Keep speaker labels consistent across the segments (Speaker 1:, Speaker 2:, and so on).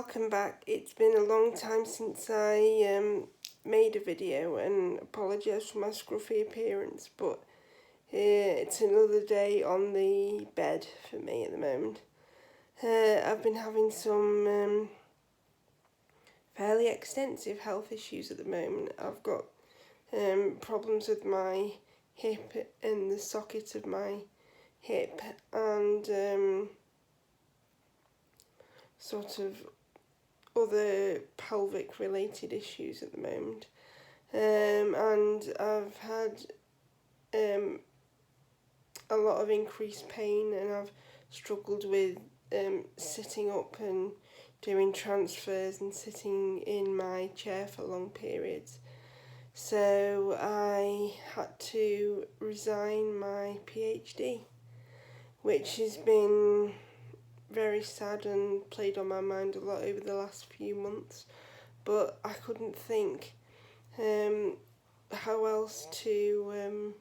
Speaker 1: welcome back. It's been a long time since I made a video, and apologise for my scruffy appearance, but it's another day on the bed for me at the moment. I've been having some fairly extensive health issues at the moment. I've got problems with my hip and the socket of my hip, and sort of other pelvic related issues at the moment, and I've had a lot of increased pain, and I've struggled with sitting up and doing transfers and sitting in my chair for long periods. So I had to resign my PhD, which has been very sad and played on my mind a lot over the last few months, but I couldn't think how else to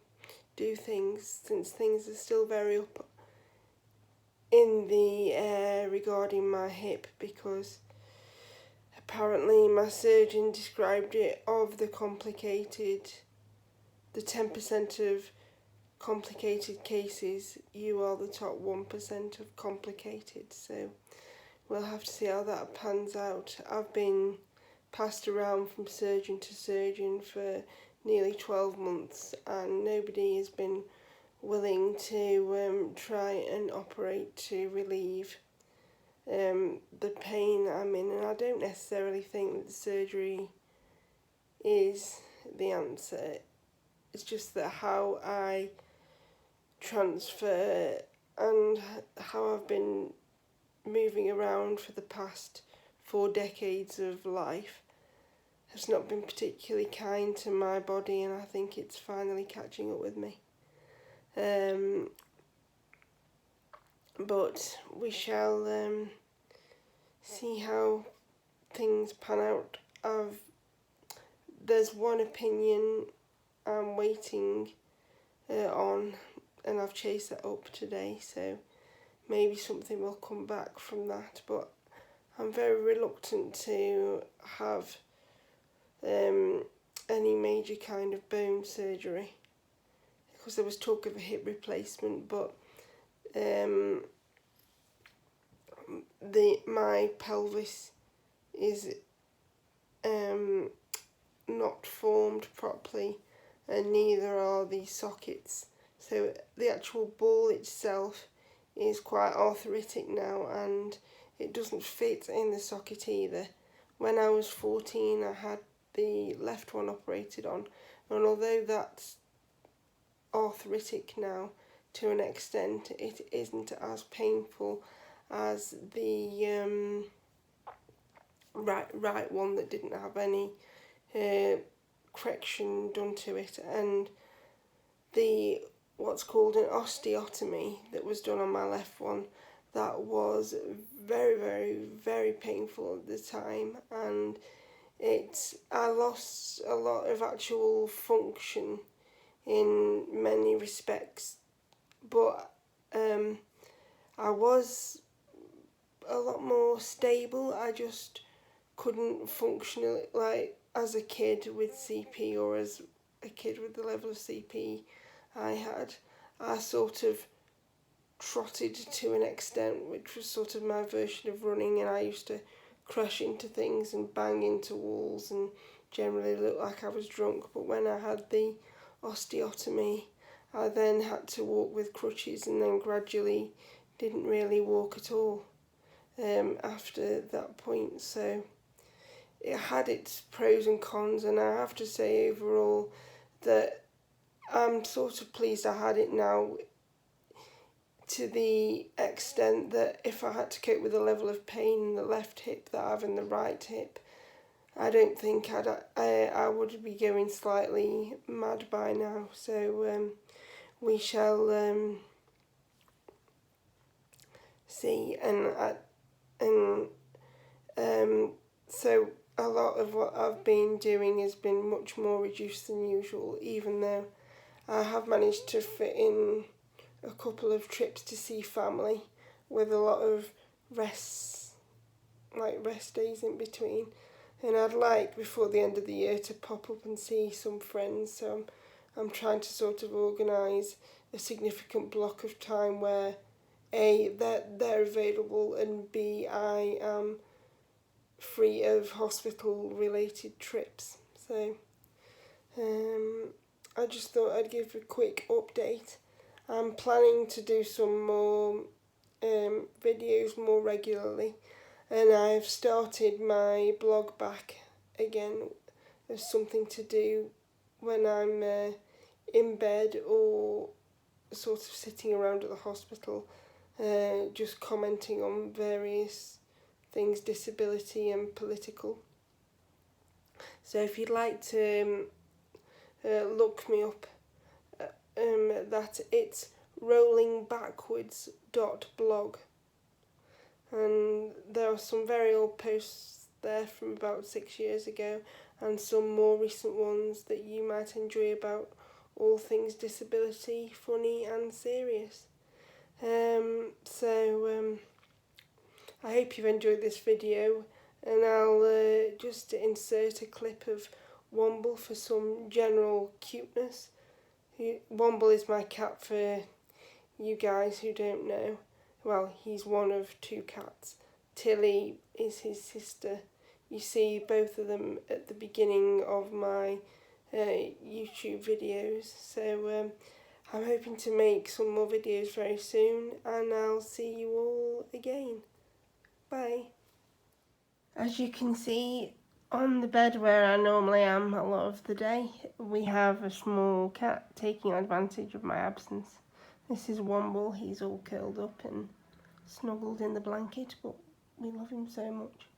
Speaker 1: do things, since things are still very up in the air regarding my hip, because apparently my surgeon described it of the 10% of complicated cases, you are the top 1% of complicated, so we'll have to see how that pans out. I've been passed around from surgeon to surgeon for nearly 12 months, and nobody has been willing to try and operate to relieve the pain I'm in, and I don't necessarily think that surgery is the answer. It's just that how I transfer and how I've been moving around for the past 4 decades of life has not been particularly kind to my body, and I think it's finally catching up with me. But we shall see how things pan out. There's one opinion I'm waiting on, and I've chased that up today, so maybe something will come back from that, but I'm very reluctant to have any major kind of bone surgery, because there was talk of a hip replacement, but my pelvis is not formed properly, and neither are the sockets. So the actual ball itself is quite arthritic now, and it doesn't fit in the socket either. When I was 14, I had the left one operated on, and although that's arthritic now to an extent, it isn't as painful as the right one that didn't have any correction done to it, and the what's called an osteotomy that was done on my left one, that was very, very, very painful at the time, and I lost a lot of actual function in many respects, but I was a lot more stable. I just couldn't function like as a kid with CP, or as a kid with the level of CP I had. I sort of trotted to an extent, which was sort of my version of running, and I used to crash into things and bang into walls and generally look like I was drunk. But when I had the osteotomy, I then had to walk with crutches, and then gradually didn't really walk at all after that point. So it had its pros and cons, and I have to say overall that I'm sort of pleased I had it now, to the extent that if I had to cope with the level of pain in the left hip that I have in the right hip, I don't think I would be going slightly mad by now. So we shall see, so a lot of what I've been doing has been much more reduced than usual, even though I have managed to fit in a couple of trips to see family with a lot of rest like rest days in between, and I'd like before the end of the year to pop up and see some friends. So I'm trying to sort of organise a significant block of time where A, they're available, and B, I am free of hospital related trips. So I just thought I'd give a quick update. I'm planning to do some more videos more regularly, and I've started my blog back again as something to do when I'm in bed or sort of sitting around at the hospital, just commenting on various things, disability and political. So if you'd like to look me up, that it's rollingbackwards.blog, and there are some very old posts there from about 6 years ago, and some more recent ones that you might enjoy about all things disability, funny and serious. I hope you've enjoyed this video, and I'll just insert a clip of Womble for some general cuteness. Womble is my cat, for you guys who don't know. Well, he's one of 2 cats. Tilly is his sister. You see both of them at the beginning of my YouTube videos. So I'm hoping to make some more videos very soon, and I'll see you all again. Bye. As you can see, on the bed where I normally am a lot of the day, we have a small cat taking advantage of my absence. This is Womble. He's all curled up and snuggled in the blanket, but we love him so much.